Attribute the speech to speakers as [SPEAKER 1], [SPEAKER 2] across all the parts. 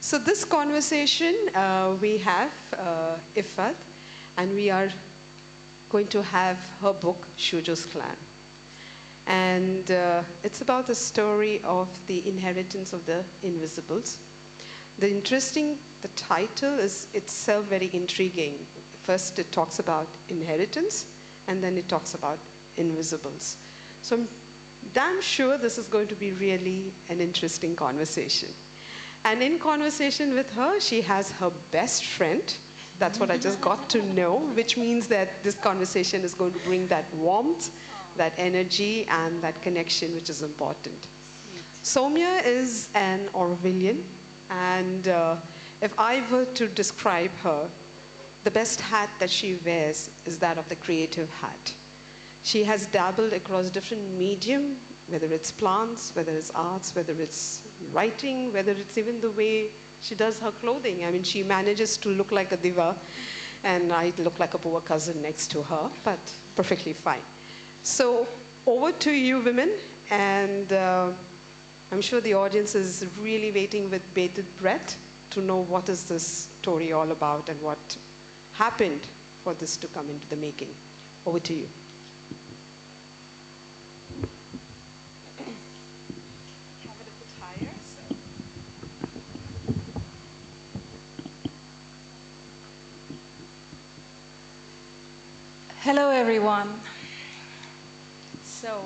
[SPEAKER 1] So this conversation, we have Ifat, and we are going to have her book, Shujo's Clan. And it's about the story of the inheritance of the invisibles. The title is itself very intriguing. First it talks about inheritance, and then it talks about invisibles. So I'm damn sure this is going to be really an interesting conversation. And in conversation with her, she has her best friend. That's what I just got to know, which means that this conversation is going to bring that warmth, that energy, and that connection, which is important. Soumya is an Aurovillian, and if I were to describe her, the best hat that she wears is that of the creative hat. She has dabbled across different medium, whether it's plants, whether it's arts, whether it's writing, whether it's even the way she does her clothing. I mean, she manages to look like a diva, and I look like a poor cousin next to her, but perfectly fine. So over to you, women, and I'm sure the audience is really waiting with bated breath to know what is this story all about and what happened for this to come into the making. Over to you.
[SPEAKER 2] Hello, everyone. So,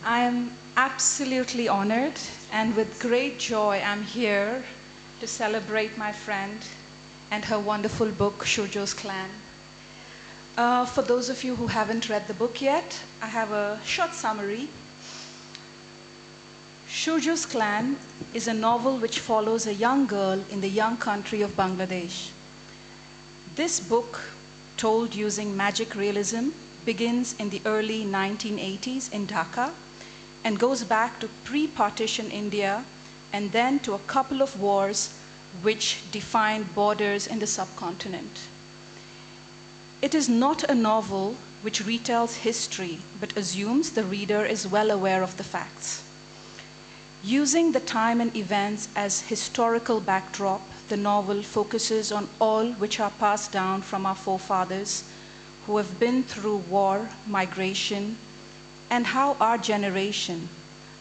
[SPEAKER 2] I am absolutely honored, and with great joy, I'm here to celebrate my friend and her wonderful book, Shujo's Clan. For those of you who haven't read the book yet, I have a short summary. Shujo's Clan is a novel which follows a young girl in the young country of Bangladesh. This book, told using magic realism, begins in the early 1980s in Dhaka and goes back to pre-partition India and then to a couple of wars which defined borders in the subcontinent. It is not a novel which retells history but assumes the reader is well aware of the facts. Using the time and events as historical backdrop, the novel focuses on all which are passed down from our forefathers who have been through war, migration, and how our generation,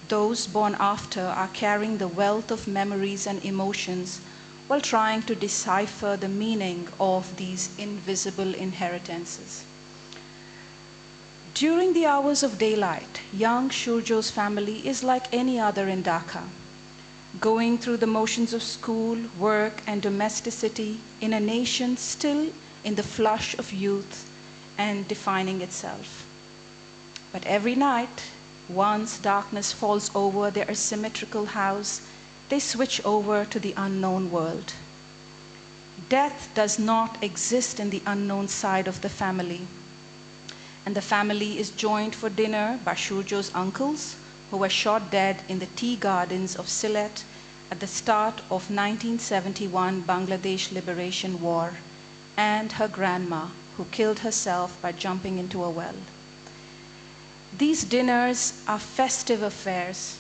[SPEAKER 2] those born after, are carrying the wealth of memories and emotions while trying to decipher the meaning of these invisible inheritances. During the hours of daylight, young Shurjo's family is like any other in Dhaka, going through the motions of school, work, and domesticity in a nation still in the flush of youth and defining itself. But every night, once darkness falls over their asymmetrical house, they switch over to the unknown world. Death does not exist in the unknown side of the family, and the family is joined for dinner by Shurjo's uncles, who were shot dead in the tea gardens of Sylhet at the start of 1971 Bangladesh Liberation War, and her grandma, who killed herself by jumping into a well. These dinners are festive affairs,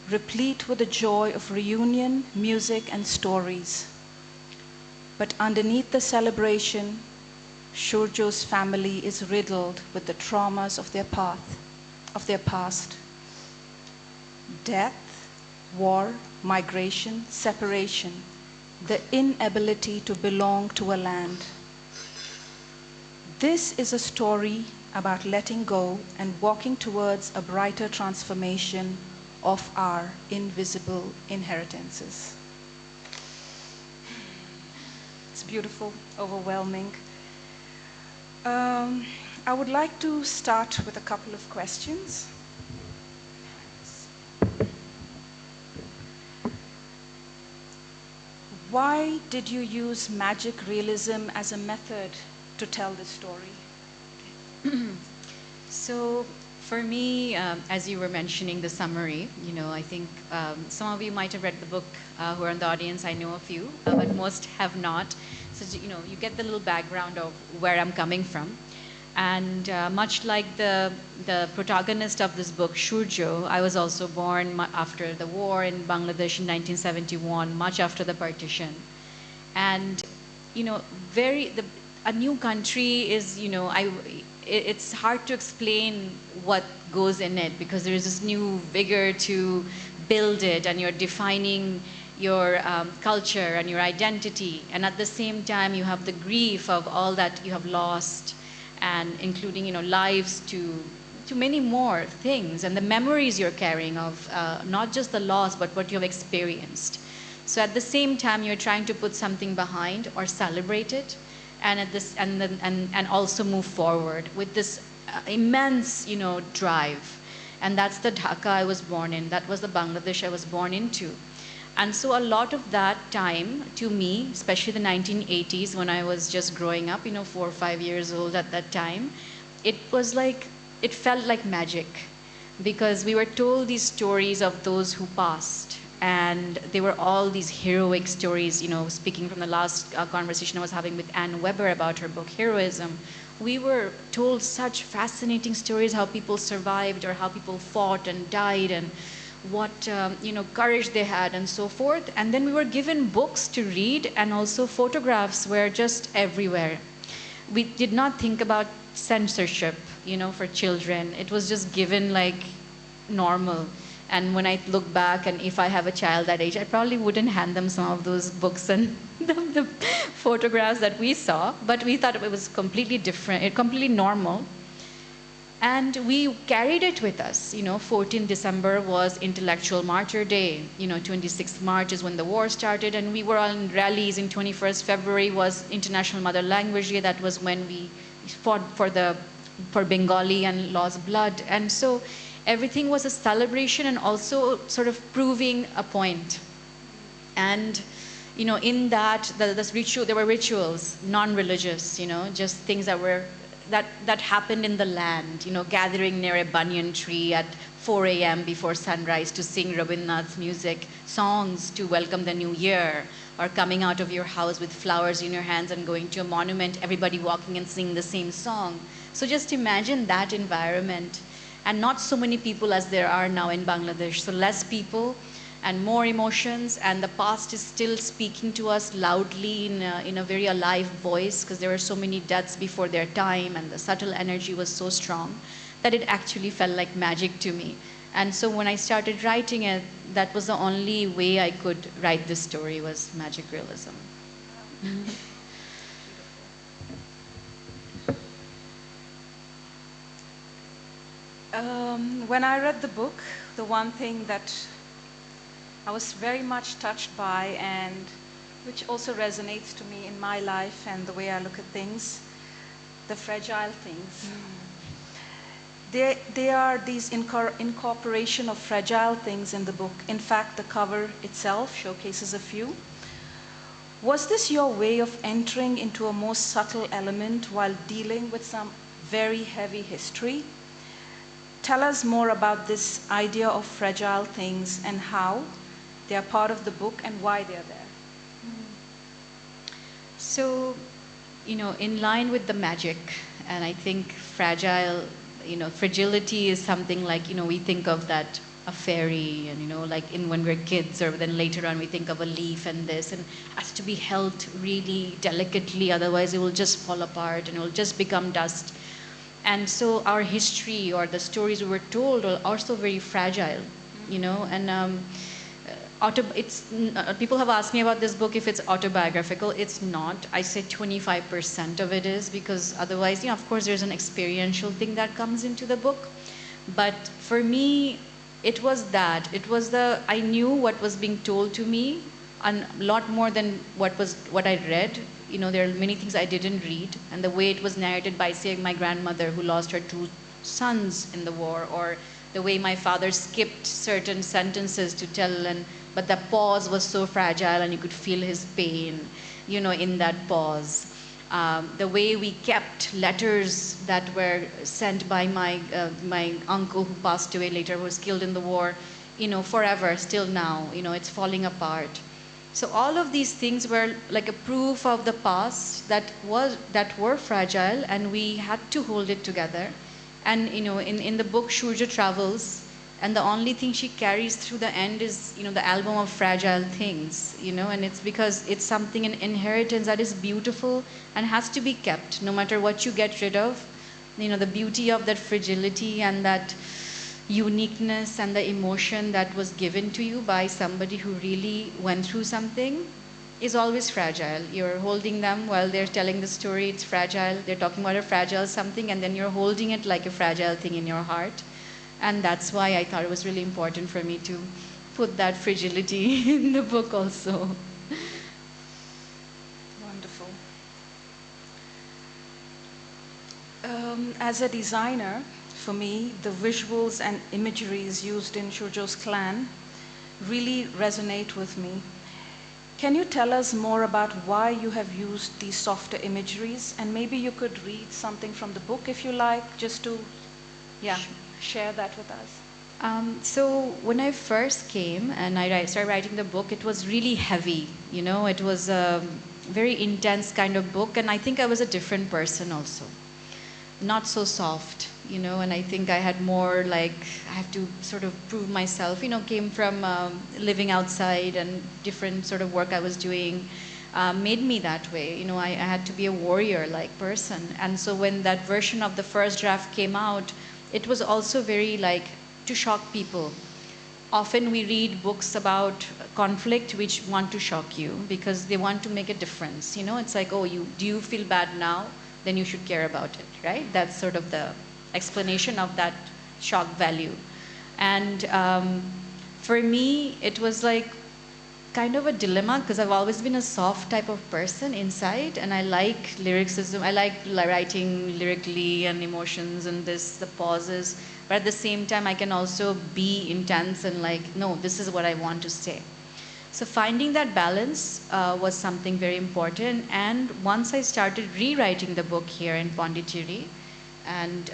[SPEAKER 2] replete with the joy of reunion, music, and stories. But underneath the celebration, Shurjo's family is riddled with the traumas of their past. Death, war, migration, separation, the inability to belong to a land. This is a story about letting go and walking towards a brighter transformation of our invisible inheritances. It's beautiful, overwhelming. I would like to start with a couple of questions. Why did you use magic realism as a method to tell this story?
[SPEAKER 3] So for me, as you were mentioning the summary, I think some of you might have read the book who are in the audience. I know a few, but most have not. So, you get the little background of where I'm coming from. And much like the protagonist of this book, Shurjo, I was also born after the war in Bangladesh in 1971, much after the partition. And, you know, a new country is, you know, it's hard to explain what goes in it, because there is this new vigor to build it, and you're defining your culture and your identity. And at the same time, you have the grief of all that you have lost, and including, you know, lives to many more things, and the memories you're carrying of not just the loss, but what you have experienced. So at the same time, you're trying to put something behind or celebrate it, and also move forward with this immense, you know, drive. And that's the Dhaka I was born in. That was the Bangladesh I was born into. And so a lot of that time, to me, especially the 1980s, when I was just growing up, you know, 4 or 5 years old at that time, it felt like magic, because we were told these stories of those who passed. And they were all these heroic stories, you know, speaking from the last conversation I was having with Anne Weber about her book, Heroism. We were told such fascinating stories, how people survived or how people fought and died, and what, you know, courage they had and so forth. And then we were given books to read, and also photographs were just everywhere. We did not think about censorship, you know, for children. It was just given like normal. And when I look back, and if I have a child that age, I probably wouldn't hand them some of those books and the photographs that we saw. But we thought it was completely different, completely normal. And we carried it with us. You know, 14th December was Intellectual Martyr Day. You know, 26th March is when the war started, and we were on rallies. In 21st February was International Mother Language Day. That was when we fought for Bengali and lost blood. And so everything was a celebration, and also sort of proving a point. And, you know, in that, there were rituals, non-religious, you know, just things that happened in the land, you know, gathering near a banyan tree at 4 a.m. before sunrise to sing Rabindranath's music, songs to welcome the new year, or coming out of your house with flowers in your hands and going to a monument, everybody walking and singing the same song. So just imagine that environment. And not so many people as there are now in Bangladesh. So less people and more emotions, and the past is still speaking to us loudly in a very alive voice, because there were so many deaths before their time, and the subtle energy was so strong that it actually felt like magic to me. And so when I started writing it, that was the only way I could write this story, was magic realism. Mm-hmm.
[SPEAKER 2] When I read the book, the one thing that I was very much touched by, and which also resonates to me in my life and the way I look at things, the fragile things. They are these incorporation of fragile things in the book. In fact, the cover itself showcases a few. Was this your way of entering into a more subtle element while dealing with some very heavy history? Tell us more about this idea of fragile things and how they are part of the book and why they are there.
[SPEAKER 3] So, you know, in line with the magic, and I think fragile, you know, fragility is something like, you know, we think of that, a fairy, and, you know, like when we're kids, or then later on we think of a leaf and this, and it has to be held really delicately, otherwise it will just fall apart and it will just become dust. And so our history, or the stories we were told, are also very fragile, you know. And people have asked me about this book if it's autobiographical. It's not. I say 25% of it is, because otherwise, you know, of course, there's an experiential thing that comes into the book. But for me, it was that. I knew what was being told to me, and a lot more than what I read. You know, there are many things I didn't read, and the way it was narrated by, say, my grandmother who lost her 2 sons in the war, or the way my father skipped certain sentences to tell, but the pause was so fragile and you could feel his pain, you know, in that pause. The way we kept letters that were sent by my uncle who passed away later, who was killed in the war, you know, forever, still now, you know, it's falling apart. So all of these things were like a proof of the past that were fragile, and we had to hold it together. And in the book, Shurja travels, and the only thing she carries through the end is the album of fragile things. And it's because it's something, an inheritance that is beautiful and has to be kept no matter what you get rid of. The beauty of that fragility and that uniqueness and the emotion that was given to you by somebody who really went through something is always fragile. You're holding them while they're telling the story, it's fragile. They're talking about a fragile something, and then you're holding it like a fragile thing in your heart. And that's why I thought it was really important for me to put that fragility in the book also.
[SPEAKER 2] Wonderful. As a designer, for me, the visuals and imageries used in Shurjo's clan really resonate with me. Can you tell us more about why you have used these softer imageries? And maybe you could read something from the book if you like, just to share that with us.
[SPEAKER 3] So when I first came and I started writing the book, it was really heavy. It was a very intense kind of book, and I think I was a different person also. Not so soft, and I think I had more like, I have to sort of prove myself, came from living outside, and different sort of work I was doing made me that way. I had to be a warrior-like person. And so when that version of the first draft came out, it was also very like to shock people. Often we read books about conflict which want to shock you because they want to make a difference. It's like, oh, do you feel bad now? Then you should care about it, right? That's sort of the explanation of that shock value. And for me, it was like kind of a dilemma because I've always been a soft type of person inside, and I like lyricism. I like writing lyrically and emotions and the pauses. But at the same time, I can also be intense and like, no, this is what I want to say. So finding that balance was something very important. And once I started rewriting the book here in Pondicherry, and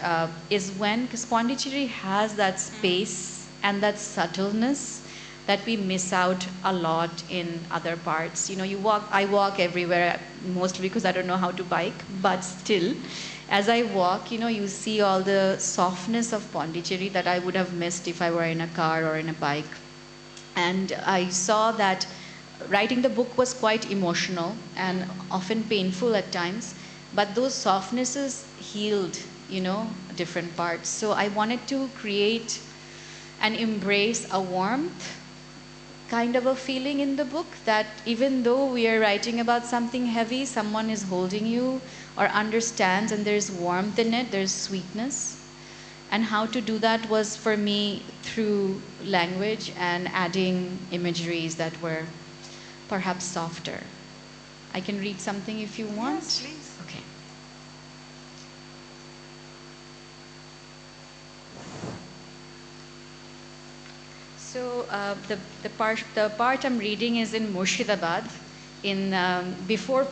[SPEAKER 3] is when, because Pondicherry has that space and that subtleness that we miss out a lot in other parts. I walk everywhere, mostly because I don't know how to bike, but still, as I walk, you see all the softness of Pondicherry that I would have missed if I were in a car or in a bike. And I saw that writing the book was quite emotional and often painful at times, but those softnesses healed, different parts. So I wanted to create and embrace a warmth kind of a feeling in the book, that even though we are writing about something heavy, someone is holding you or understands, and there's warmth in it, there's sweetness. And how to do that was for me through language and adding imageries that were perhaps softer. I can read something if you want.
[SPEAKER 2] Yes, please.
[SPEAKER 3] Okay. So the part I'm reading is in Murshidabad, in before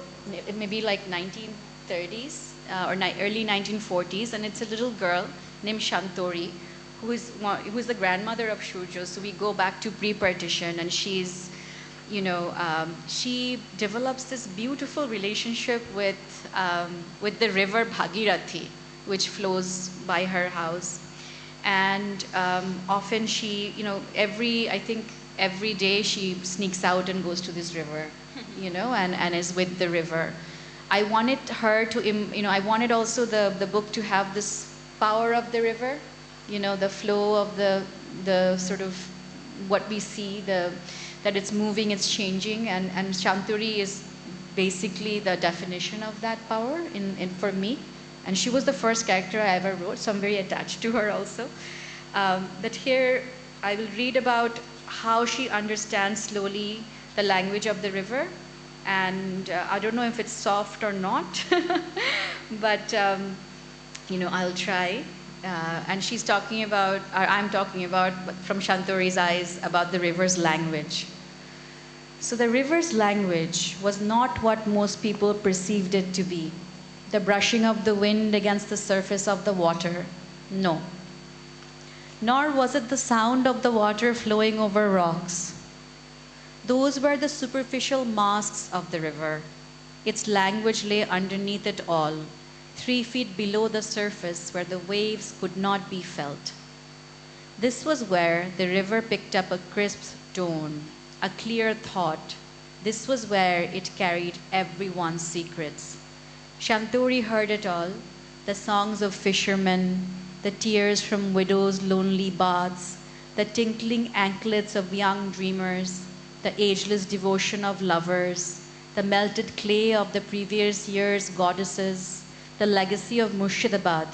[SPEAKER 3] maybe like 1930s or early 1940s, and it's a little girl named Shantori, who is the grandmother of Shurjo. So we go back to pre-partition, and she's, she develops this beautiful relationship with the river Bhagirathi, which flows by her house. And often she, I think every day she sneaks out and goes to this river, and is with the river. I wanted her to, I wanted also the book to have this power of the river, the flow of the sort of what we see, that it's moving, it's changing, and Shanturi is basically the definition of that power for me. And she was the first character I ever wrote, so I'm very attached to her also. But here I will read about how she understands slowly the language of the river. And I don't know if it's soft or not, but I'll try. And she's talking about, or I'm talking about, from Shanturi's eyes, about the river's language. So the river's language was not what most people perceived it to be. The brushing of the wind against the surface of the water. No. Nor was it the sound of the water flowing over rocks. Those were the superficial masks of the river. Its language lay underneath it all, 3 feet below the surface where the waves could not be felt. This was where the river picked up a crisp tone, a clear thought. This was where it carried everyone's secrets. Shanturi heard it all, the songs of fishermen, the tears from widows' lonely baths, the tinkling anklets of young dreamers, the ageless devotion of lovers, the melted clay of the previous year's goddesses, the legacy of Murshidabad,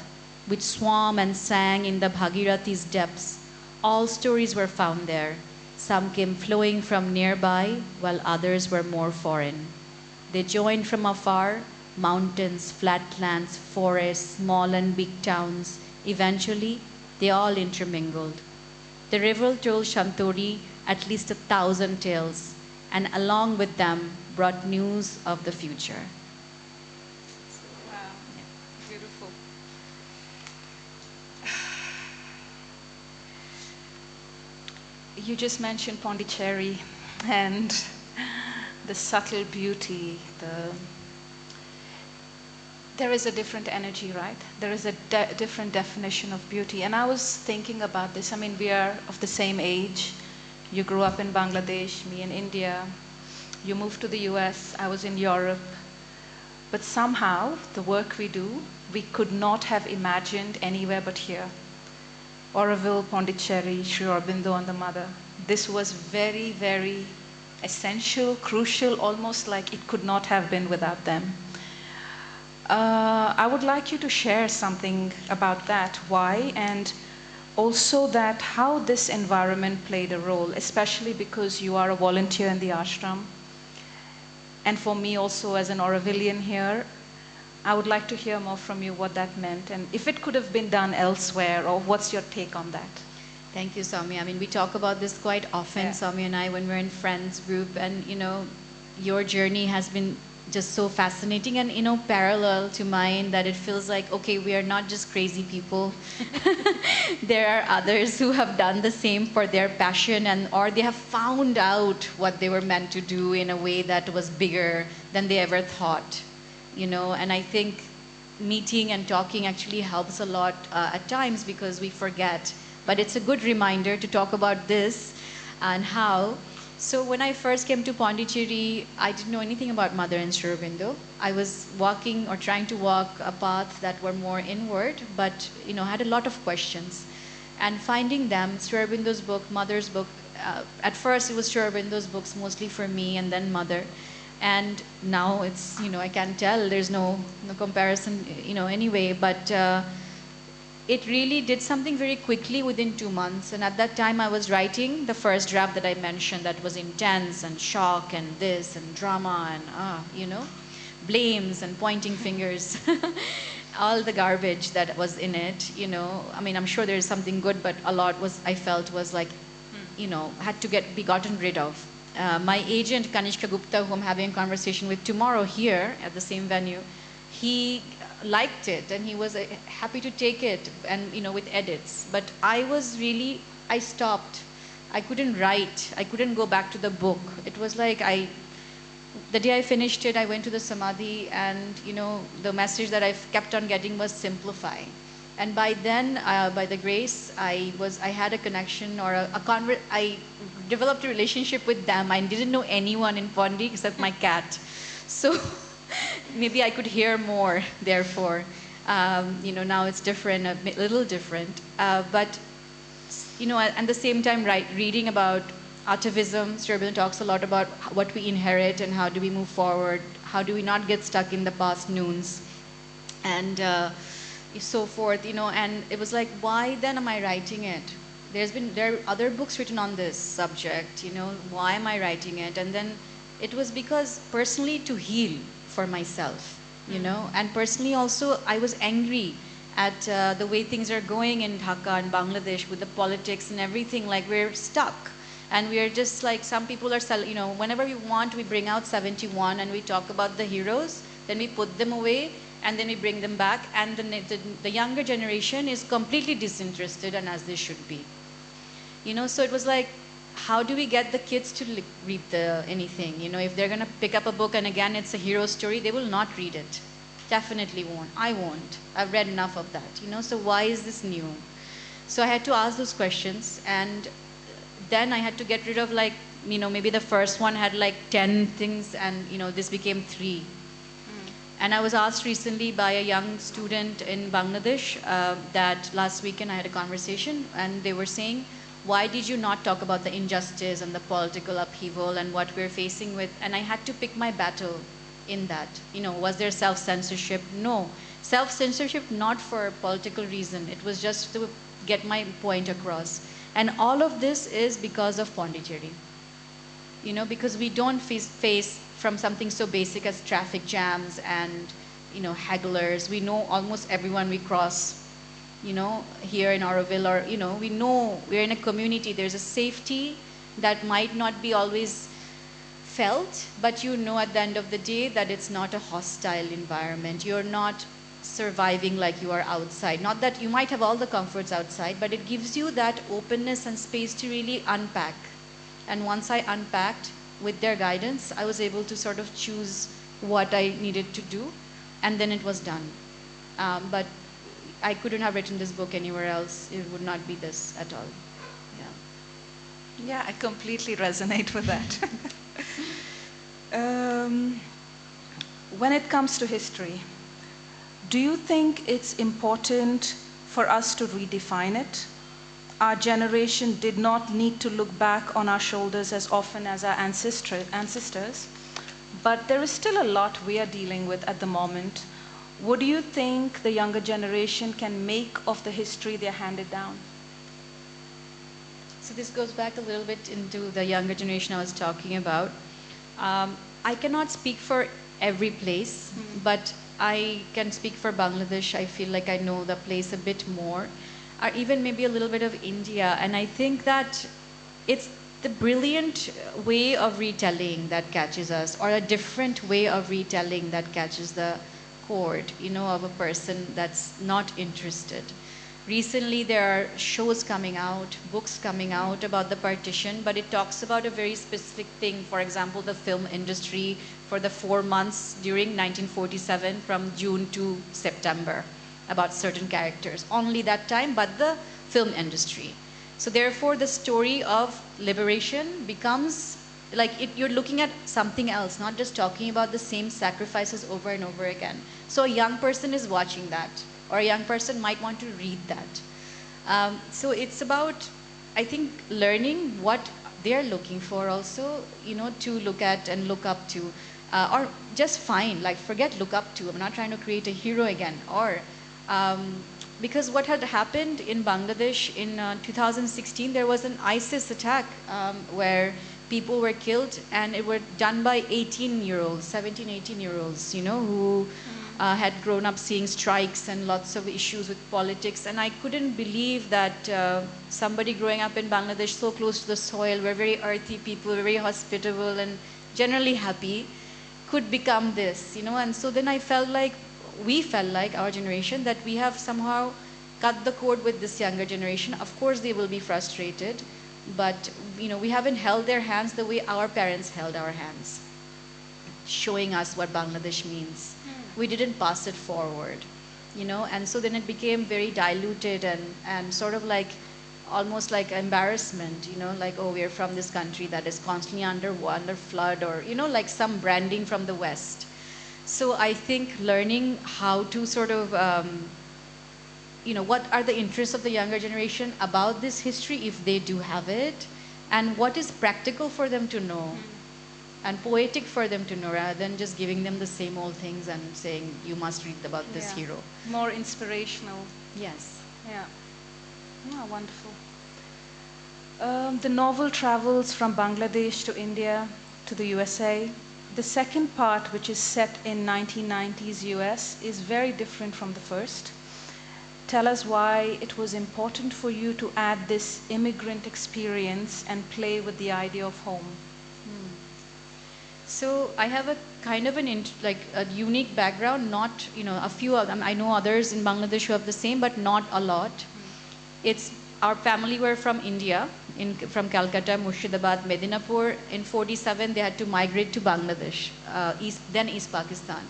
[SPEAKER 3] which swam and sang in the Bhagirath's depths. All stories were found there. Some came flowing from nearby, while others were more foreign. They joined from afar, mountains, flatlands, forests, small and big towns. Eventually, they all intermingled. The river told Shanturi at least 1,000 tales, and along with them brought news of the future.
[SPEAKER 2] Wow, beautiful. You just mentioned Pondicherry and the subtle beauty, there is a different energy, right? There is a different definition of beauty. And I was thinking about this. I mean, we are of the same age. You grew up in Bangladesh, me in India. You moved to the US, I was in Europe. But somehow, the work we do, we could not have imagined anywhere but here. Auroville, Pondicherry, Sri Aurobindo and the Mother. This was very, very essential, crucial, almost like it could not have been without them. I would like you to share something about that, why, and also that how this environment played a role, especially because you are a volunteer in the ashram. And for me also as an Aurovillian here, I would like to hear more from you what that meant and if it could have been done elsewhere, or what's your take on that?
[SPEAKER 3] Thank you, Soumi. I mean, we talk about this quite often,
[SPEAKER 2] Yeah.
[SPEAKER 3] Soumi and I, when we're in friends group, and your journey has been just so fascinating and parallel to mine, that it feels like, okay, we are not just crazy people. There are others who have done the same for their passion, or they have found out what they were meant to do in a way that was bigger than they ever thought. And I think meeting and talking actually helps a lot at times, because we forget. But it's a good reminder to talk about this and how. So when I first came to Pondicherry, I didn't know anything about Mother and Sri Aurobindo. I was walking or trying to walk a path that were more inward, but had a lot of questions. And finding them, Sri Aurobindo's book, Mother's book, at first it was Sri Aurobindo's books mostly for me, and then Mother. And now it's, I can tell there's no comparison, anyway, but it really did something very quickly within 2 months. And at that time I was writing the first draft that I mentioned, that was intense and shock and this and drama and, blames and pointing fingers, all the garbage that was in it, I mean, I'm sure there's something good, but a lot I felt was like, had to be gotten rid of. My agent, Kanishka Gupta, who I'm having a conversation with tomorrow here at the same venue, he liked it and he was happy to take it and, with edits. But I stopped. I couldn't write. I couldn't go back to the book. It was like the day I finished it, I went to the Samadhi, and, the message that I kept on getting was simplify. And by then, by the grace, I had a connection or I developed a relationship with them. I didn't know anyone in Pondi except my cat. So maybe I could hear more, therefore. Now it's different, a little different. But, at the same time, reading about atavism, Sri Aurobindo talks a lot about what we inherit and how do we move forward, how do we not get stuck in the past noons, and so forth, and it was like, why then am I writing it? There are other books written on this subject, why am I writing it? And then it was because personally to heal for myself, and personally also I was angry at the way things are going in Dhaka and Bangladesh with the politics and everything. Like, we're stuck. And we are just like, some people are, whenever we want, we bring out 71 and we talk about the heroes, then we put them away, and then we bring them back, and the younger generation is completely disinterested, and as they should be. So it was like, how do we get the kids to read anything? If they're going to pick up a book and again it's a hero story, they will not read it. Definitely won't. I won't. I've read enough of that. So why is this new? So I had to ask those questions, and then I had to get rid of maybe the first one had 10 things, and this became 3. And I was asked recently by a young student in Bangladesh that last weekend I had a conversation, and they were saying, why did you not talk about the injustice and the political upheaval and what we're facing with? And I had to pick my battle in that. Was there self-censorship? No. Self-censorship not for a political reason. It was just to get my point across. And all of this is because of Pondicherry. Because we don't face from something so basic as traffic jams and, hagglers. We know almost everyone we cross, here in Auroville, or, we know we're in a community. There's a safety that might not be always felt, but at the end of the day that it's not a hostile environment. You're not surviving like you are outside. Not that you might have all the comforts outside, but it gives you that openness and space to really unpack. And once I unpacked with their guidance, I was able to sort of choose what I needed to do, and then it was done. But I couldn't have written this book anywhere else. It would not be this at all. Yeah.
[SPEAKER 2] Yeah, I completely resonate with that. When it comes to history, do you think it's important for us to redefine it? Our generation did not need to look back on our shoulders as often as our ancestors, but there is still a lot we are dealing with at the moment. What do you think the younger generation can make of the history they're handed down?
[SPEAKER 3] So this goes back a little bit into the younger generation I was talking about. I cannot speak for every place, but I can speak for Bangladesh. I feel like I know the place a bit more, or even maybe a little bit of India. And I think that it's the brilliant way of retelling that catches us, or a different way of retelling that catches the chord, of a person that's not interested. Recently, there are shows coming out, books coming out about the partition, but it talks about a very specific thing. For example, the film industry for the 4 months during 1947 from June to September, about certain characters. Only that time, but the film industry. So therefore, the story of liberation becomes you're looking at something else, not just talking about the same sacrifices over and over again. So a young person is watching that, or a young person might want to read that. So it's about, I think, learning what they're looking for also, to look at and look up to, or just forget look up to. I'm not trying to create a hero again, or because what had happened in Bangladesh in 2016, there was an ISIS attack where people were killed, and it were done by 18-year-olds, 17, 18-year-olds, who had grown up seeing strikes and lots of issues with politics. And I couldn't believe that somebody growing up in Bangladesh so close to the soil, we're very earthy people, we're very hospitable and generally happy, could become this, And so then we felt like our generation, that we have somehow cut the cord with this younger generation. Of course, they will be frustrated, but we haven't held their hands the way our parents held our hands, showing us what Bangladesh means. We didn't pass it forward, and so then it became very diluted and sort of almost like embarrassment, oh, we're from this country that is constantly under flood, or like some branding from the West. So I think learning how to sort of what are the interests of the younger generation about this history, if they do have it, and what is practical for them to know and poetic for them to know, rather than just giving them the same old things and saying, you must read about this hero.
[SPEAKER 2] More inspirational.
[SPEAKER 3] Yes.
[SPEAKER 2] Yeah. Oh, wonderful. The novel travels from Bangladesh to India to the USA. The second part, which is set in 1990s US, is very different from the first. Tell us why it was important for you to add this immigrant experience and play with the idea of home.
[SPEAKER 3] So I have a kind of a unique background. Not a few of them. I know others in Bangladesh who have the same, but not a lot. It's our family were from India, from Calcutta, Murshidabad, Medinapur. In 47, they had to migrate to Bangladesh, then East Pakistan.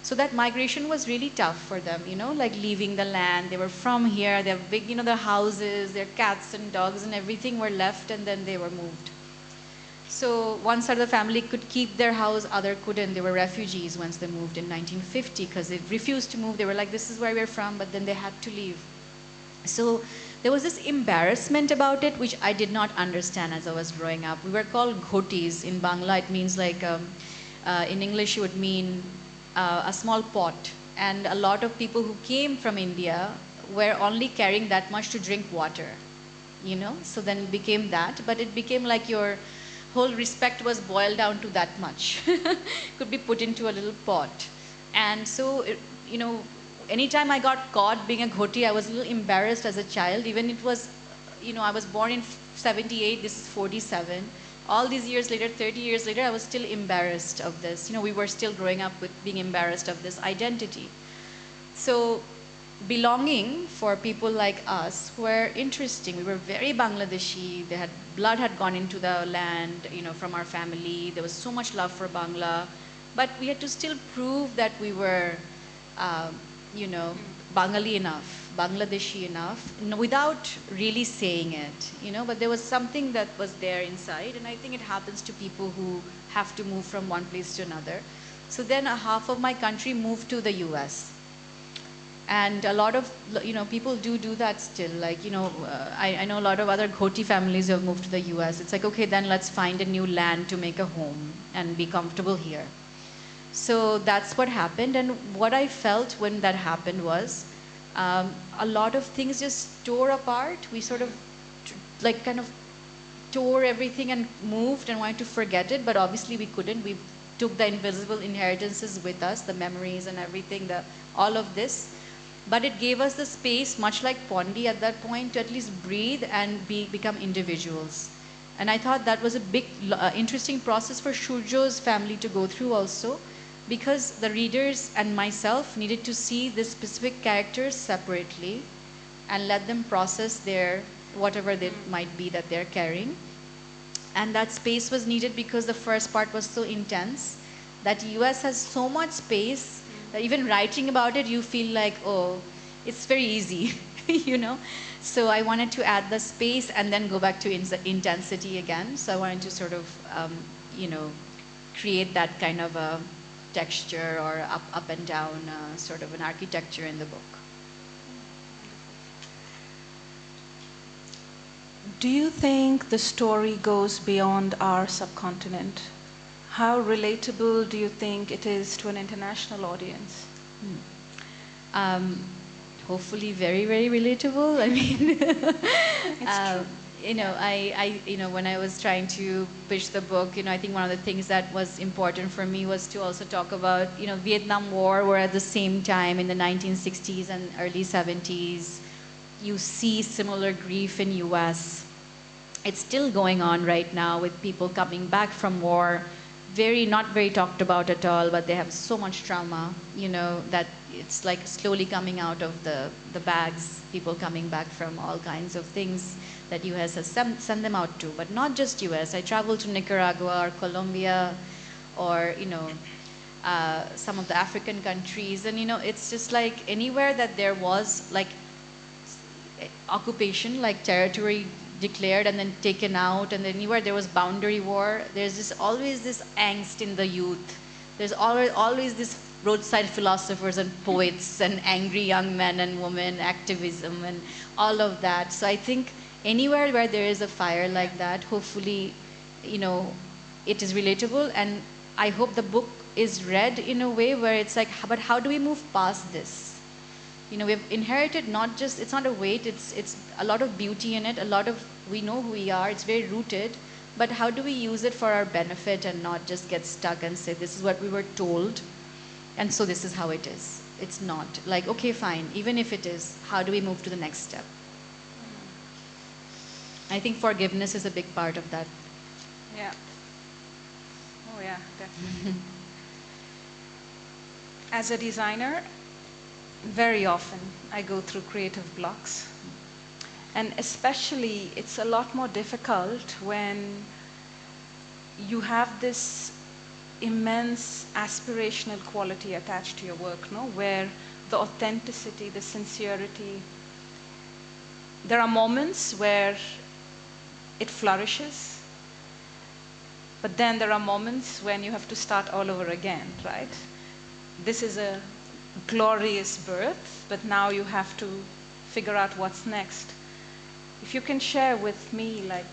[SPEAKER 3] So that migration was really tough for them, like leaving the land. They were from here, they have big, their houses, their cats and dogs and everything were left, and then they were moved. So one side of the family could keep their house, other couldn't. They were refugees once they moved in 1950 because they refused to move. They were like, this is where we're from, but then they had to leave. So there was this embarrassment about it, which I did not understand as I was growing up. We were called ghotis. In Bangla, it means like, in English, it would mean a small pot. And a lot of people who came from India were only carrying that much to drink water, So then it became that, but it became like your whole respect was boiled down to that much. Could be put into a little pot. And so, anytime I got caught being a ghoti, I was a little embarrassed as a child. Even it was, I was born in 78, this is 47. All these years later, 30 years later, I was still embarrassed of this. We were still growing up with being embarrassed of this identity. So belonging for people like us were interesting. We were very Bangladeshi. Blood had gone into the land, from our family. There was so much love for Bangla, but we had to still prove that we were, Bengali enough, Bangladeshi enough, without really saying it, But there was something that was there inside, and I think it happens to people who have to move from one place to another. So then half of my country moved to the U.S. And a lot of, people do that still. Like, I know a lot of other Ghoti families who have moved to the US. It's like, okay, then let's find a new land to make a home and be comfortable here. So that's what happened. And what I felt when that happened was a lot of things just tore apart. We sort of, kind of tore everything and moved and wanted to forget it. But obviously we couldn't. We took the invisible inheritances with us, the memories and everything, all of this. But it gave us the space, much like Pondi at that point, to at least breathe and become individuals. And I thought that was a big, interesting process for Shurjo's family to go through also, because the readers and myself needed to see the specific characters separately and let them process their, whatever they might be that they're carrying. And that space was needed because the first part was so intense that US has so much space that even writing about it, you feel like, oh, it's very easy, So I wanted to add the space and then go back to intensity again. So I wanted to sort of, create that kind of a texture or up and down sort of an architecture in the book.
[SPEAKER 2] Do you think the story goes beyond our subcontinent? How relatable do you think it is to an international audience?
[SPEAKER 3] Hopefully very, very relatable. I mean,
[SPEAKER 2] it's true.
[SPEAKER 3] When I was trying to pitch the book, I think one of the things that was important for me was to also talk about, Vietnam War, where at the same time in the 1960s and early 70s, you see similar grief in US. It's still going on right now with people coming back from war. Not very talked about at all, but they have so much trauma, that it's like slowly coming out of the bags, people coming back from all kinds of things that US has sent them out to. But not just US. I traveled to Nicaragua or Colombia or, some of the African countries. And, it's just like anywhere that there was like occupation, like territory declared and then taken out, and anywhere there was boundary war, there's always this angst in the youth. There's always this roadside philosophers and poets and angry young men and women, activism and all of that. So I think anywhere where there is a fire like that, hopefully, it is relatable, and I hope the book is read in a way where it's like, but how do we move past this? We've inherited it's not a weight, it's a lot of beauty in it, we know who we are, it's very rooted, but how do we use it for our benefit and not just get stuck and say, this is what we were told, and so this is how it is. It's not. Like, okay, fine, even if it is, how do we move to the next step? I think forgiveness is a big part of that.
[SPEAKER 2] Yeah. Oh yeah, definitely. As a designer, very often I go through creative blocks. And especially, it's a lot more difficult when you have this immense aspirational quality attached to your work, no? Where the authenticity, the sincerity, there are moments where it flourishes, but then there are moments when you have to start all over again, right? This is a glorious birth, but now you have to figure out what's next. If you can share with me, like,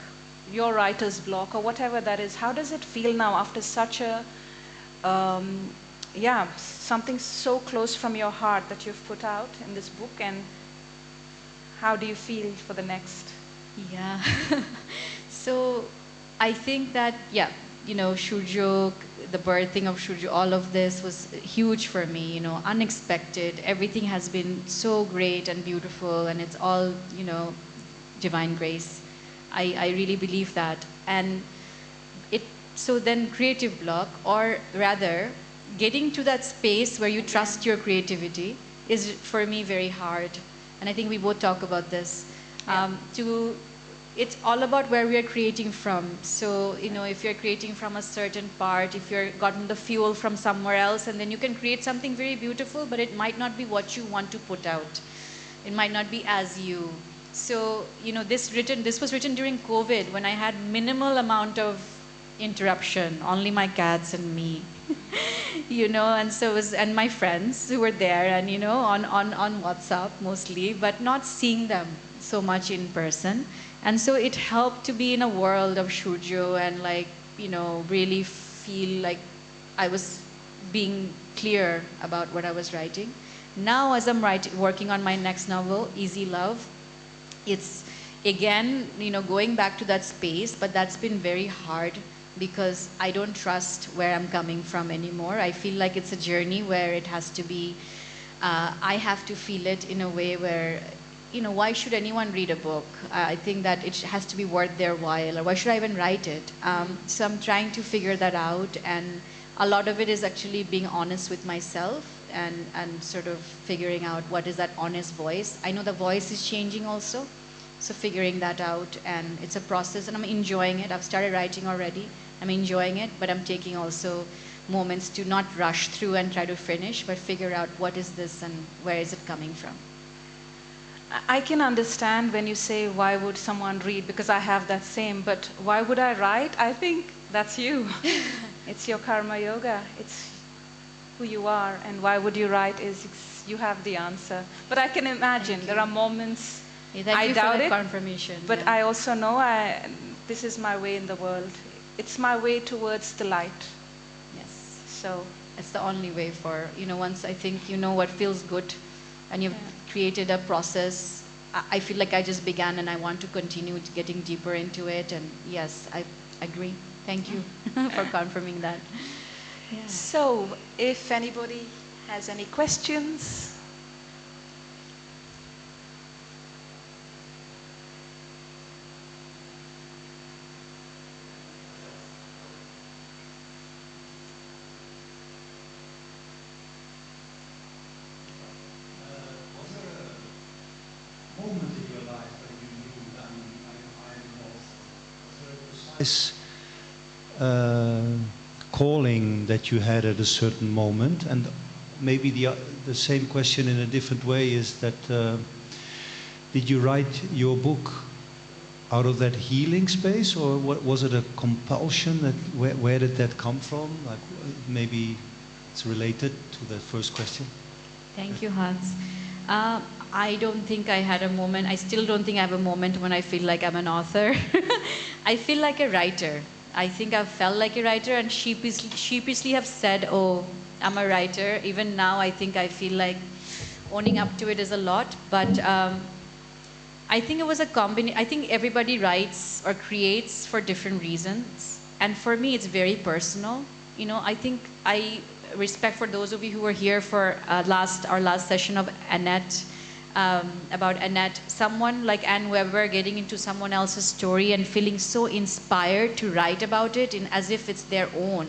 [SPEAKER 2] your writer's block or whatever that is, how does it feel now after such a, something so close from your heart that you've put out in this book, and how do you feel for the next?
[SPEAKER 3] Yeah. So I think that, Shurjo, the birthing of Shurjo, all of this was huge for me, unexpected. Everything has been so great and beautiful, and it's all, divine grace. I really believe that. And so then creative block, or rather, getting to that space where you trust your creativity is for me very hard. And I think we both talk about this. It's all about where we are creating from. So, if you're creating from a certain part, if you're gotten the fuel from somewhere else, and then you can create something very beautiful, but it might not be what you want to put out. It might not be as you. So, this was written during COVID, when I had minimal amount of interruption, only my cats and me. And so it was, and my friends who were there, and on WhatsApp mostly, but not seeing them so much in person. And so it helped to be in a world of Shurjo and really feel like I was being clear about what I was writing. Now, as I'm working on my next novel, Easy Love, it's again, going back to that space, but that's been very hard because I don't trust where I'm coming from anymore. I feel like it's a journey where it has to be, I have to feel it in a way where, why should anyone read a book? I think that it has to be worth their while, or why should I even write it? So I'm trying to figure that out, and a lot of it is actually being honest with myself and sort of figuring out what is that honest voice. I know the voice is changing also, so figuring that out, and it's a process, and I'm enjoying it. I've started writing already. I'm enjoying it, but I'm taking also moments to not rush through and try to finish, but figure out what is this and where is it coming from.
[SPEAKER 2] I can understand when you say, why would someone read? Because I have that same, but why would I write? I think that's you. It's your karma yoga. It's who you are, and why would you write is you have the answer. But I can imagine there are moments I doubt it,
[SPEAKER 3] confirmation.
[SPEAKER 2] But I also know this is my way in the world. It's my way towards the light.
[SPEAKER 3] Yes.
[SPEAKER 2] So
[SPEAKER 3] it's the only way for, once I think you know what feels good, and you've created a process. I feel like I just began, and I want to continue getting deeper into it. And yes, I agree. Thank you for confirming that. Yeah.
[SPEAKER 2] So if anybody has any questions.
[SPEAKER 4] Moment in your life when you knew that I am lost? Was there a precise calling that you had at a certain moment? And maybe the same question in a different way is that did you write your book out of that healing space, or was it a compulsion? Where did that come from? Like, maybe it's related to the first question.
[SPEAKER 3] Thank you, Hans. I don't think I had a moment. I still don't think I have a moment when I feel like I'm an author. I feel like a writer. I think I've felt like a writer, and sheepishly have said, oh, I'm a writer. Even now, I think I feel like owning up to it is a lot. But I think it was a combination. I think everybody writes or creates for different reasons. And for me, it's very personal. I think I respect for those of you who were here for our last session of Annette, about Annette, someone like Anne Weber getting into someone else's story and feeling so inspired to write about it as if it's their own,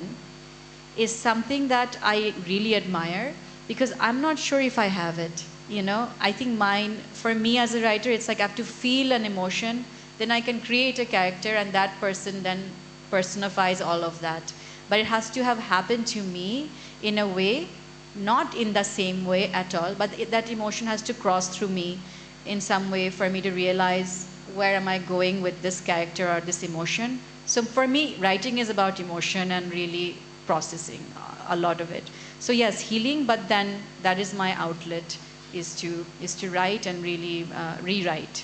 [SPEAKER 3] is something that I really admire, because I'm not sure if I have it. You know, I think mine, for me as a writer, it's like I have to feel an emotion, then I can create a character, and that person then personifies all of that. But it has to have happened to me in a way, not in the same way at all, but that emotion has to cross through me in some way for me to realize where am I going with this character or this emotion. So for me, writing is about emotion and really processing a lot of it. So yes, healing, but then that is my outlet, is to write and really rewrite.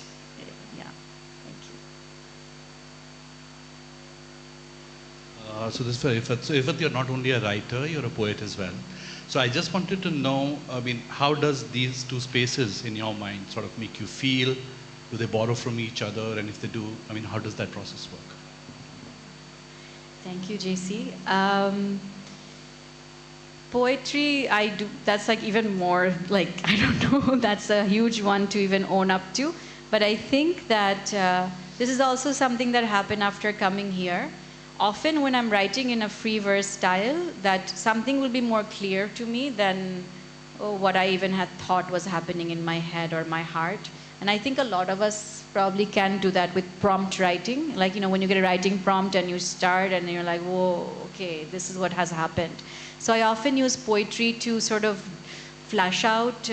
[SPEAKER 3] Yeah, thank you.
[SPEAKER 5] So this is for Ifat. So Ifat, you're not only a writer, you're a poet as well. So I just wanted to know, I mean, how does these two spaces in your mind sort of make you feel? Do they borrow from each other? And if they do, I mean, how does that process work?
[SPEAKER 3] Thank you, JC. Poetry, I do, that's like even more like, I don't know, that's a huge one to even own up to. But I think that this is also something that happened after coming here. Often when I'm writing in a free verse style, that something will be more clear to me than what I even had thought was happening in my head or my heart. And I think a lot of us probably can do that with prompt writing. Like, you know, when you get a writing prompt and you start and you're like, whoa, okay, this is what has happened. So I often use poetry to sort of flash out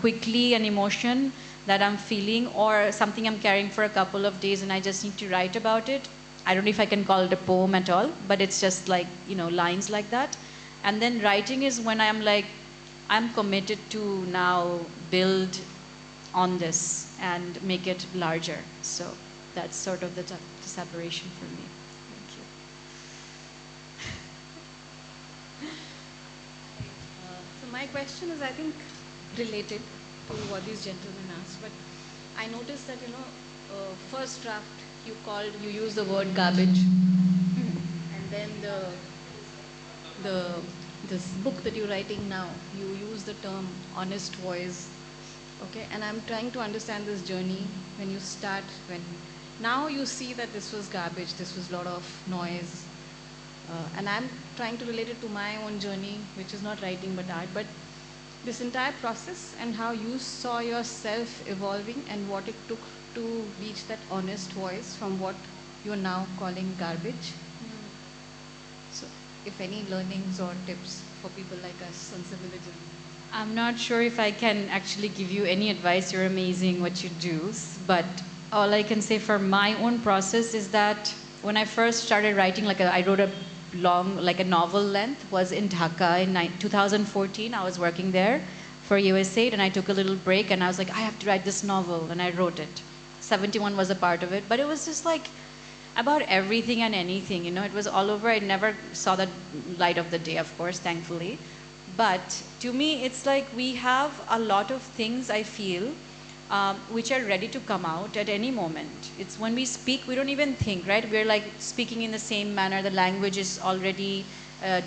[SPEAKER 3] quickly an emotion that I'm feeling, or something I'm carrying for a couple of days and I just need to write about it. I don't know if I can call it a poem at all, but it's just like, you know, lines like that. And then writing is when I'm like, I'm committed to now build on this and make it larger. So that's sort of the separation for me. Thank you.
[SPEAKER 6] So my question is, I think, related to what these gentlemen asked, but I noticed that, first draft you used the word garbage, and then this book that you're writing now, you use the term honest voice. Okay, and I'm trying to understand this journey when you start, when now you see that this was garbage, this was a lot of noise, and I'm trying to relate it to my own journey, which is not writing but art, but this entire process and how you saw yourself evolving and what it took to reach that honest voice from what you're now calling garbage. So if any learnings or tips for people like us on similar journey.
[SPEAKER 3] I'm not sure if I can actually give you any advice. You're amazing what you do. But all I can say for my own process is that when I first started writing, I wrote a long, like a novel length, was in Dhaka in 2014. I was working there for USAID and I took a little break and I was like, I have to write this novel, and I wrote it. 71 was a part of it, but it was just like about everything and anything, it was all over. I never saw the light of the day, of course, thankfully. But to me, it's like we have a lot of things, I feel, which are ready to come out at any moment. It's when we speak, we don't even think, right? We're like speaking in the same manner. The language is already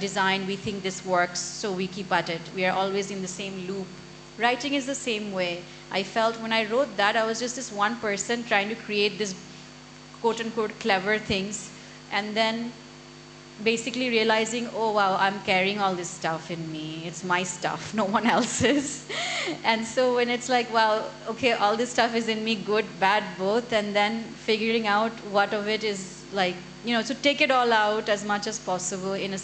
[SPEAKER 3] designed. We think this works, so we keep at it. We are always in the same loop. Writing is the same way. I felt when I wrote that, I was just this one person trying to create this quote-unquote clever things, and then basically realizing, oh wow, I'm carrying all this stuff in me. It's my stuff, no one else's. And so when it's like, wow, okay, all this stuff is in me, good, bad, both, and then figuring out what of it is like, so take it all out as much as possible in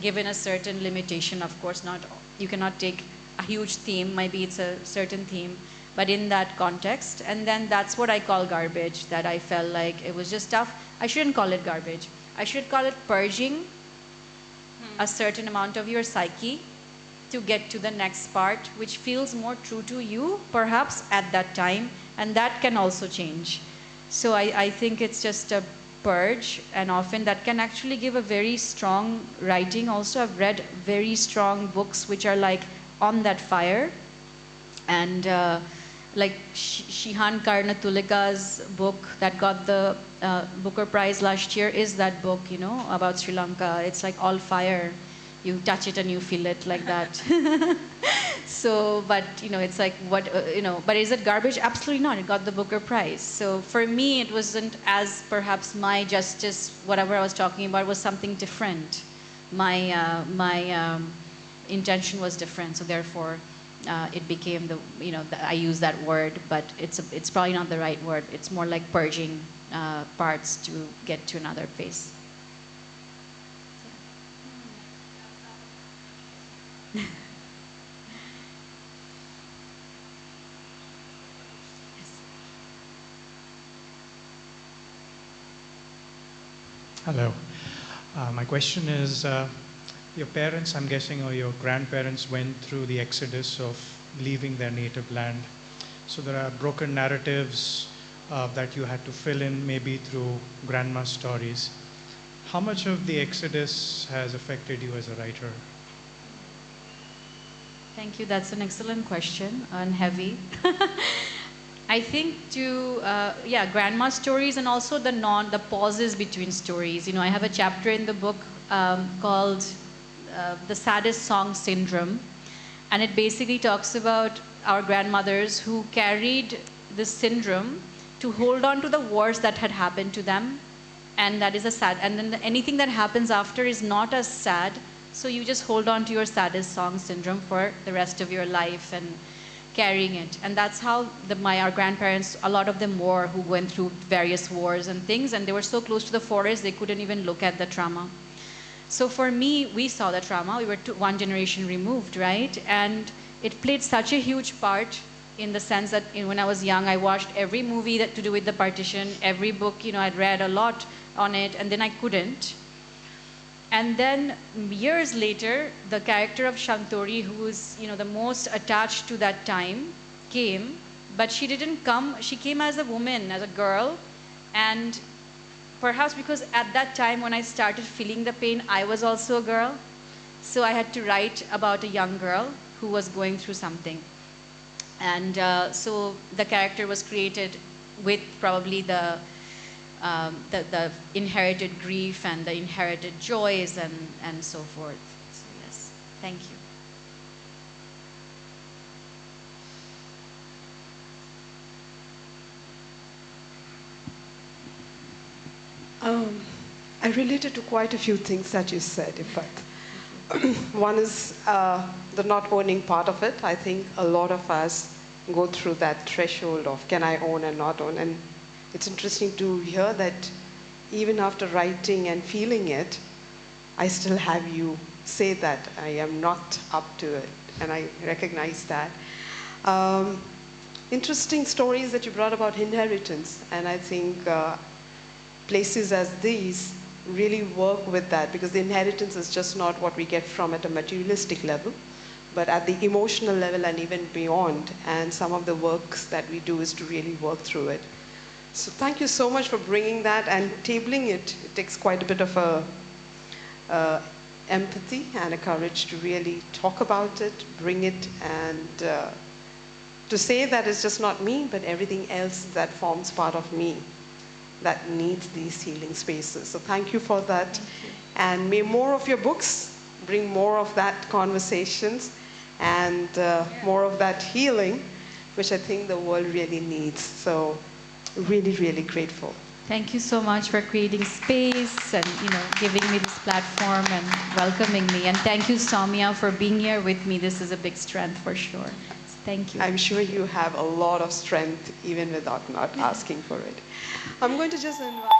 [SPEAKER 3] given a certain limitation, of course. Not, you cannot take a huge theme, maybe it's a certain theme, but in that context. And then that's what I call garbage, that I felt like it was just stuff. I shouldn't call it garbage. I should call it purging a certain amount of your psyche to get to the next part, which feels more true to you, perhaps at that time, and that can also change. So I think it's just a purge, and often that can actually give a very strong writing. Also, I've read very strong books which are like on that fire, and like Shihan Karnatulika's book that got the Booker Prize last year is that book, about Sri Lanka. It's like all fire. You touch it and you feel it like that. So, but, it's like, what, but is it garbage? Absolutely not. It got the Booker Prize. So for me, it wasn't as perhaps my justice, whatever I was talking about, was something different. My intention was different. So therefore, it became I use that word, but it's probably not the right word. It's more like purging parts to get to another phase.
[SPEAKER 7] Hello. My question is, your parents, I'm guessing, or your grandparents went through the exodus of leaving their native land. So there are broken narratives that you had to fill in maybe through grandma's stories. How much of the exodus has affected you as a writer?
[SPEAKER 3] Thank you. That's an excellent question and heavy. I think grandma's stories and also the pauses between stories. I have a chapter in the book called The Saddest Song Syndrome, and it basically talks about our grandmothers who carried this syndrome to hold on to the wars that had happened to them, and that is and then anything that happens after is not as sad, so you just hold on to your saddest song syndrome for the rest of your life and carrying it. And that's how our grandparents, a lot of them who went through various wars and things, and they were so close to the forest they couldn't even look at the trauma. So for me, we saw the trauma. We were one generation removed, right? And it played such a huge part in the sense that when I was young, I watched every movie to do with the partition, every book, I'd read a lot on it, and then I couldn't. And then years later, the character of Shantori, who was the most attached to that time, came, but she didn't come. She came as a woman, as a girl, and perhaps because at that time when I started feeling the pain, I was also a girl. So I had to write about a young girl who was going through something. And so the character was created with probably the inherited grief and the inherited joys and so forth. So yes, thank you.
[SPEAKER 1] I related to quite a few things that you said, in fact. One is the not owning part of it. I think a lot of us go through that threshold of can I own and not own. And it's interesting to hear that even after writing and feeling it, I still have you say that I am not up to it. And I recognize that. Interesting stories that you brought about inheritance. And I think places as these really work with that, because the inheritance is just not what we get from at a materialistic level, but at the emotional level and even beyond. And some of the works that we do is to really work through it. So thank you so much for bringing that and tabling it. It takes quite a bit of empathy and a courage to really talk about it, bring it, and to say that it's just not me, but everything else that forms part of me that needs these healing spaces. So thank you for that. And may more of your books bring more of that conversations and more of that healing, which I think the world really needs. So really, really grateful.
[SPEAKER 3] Thank you so much for creating space and giving me this platform and welcoming me. And thank you, Soumya, for being here with me. This is a big strength for sure. Thank you.
[SPEAKER 1] I'm sure you have a lot of strength even without not asking for it. I'm going to just invite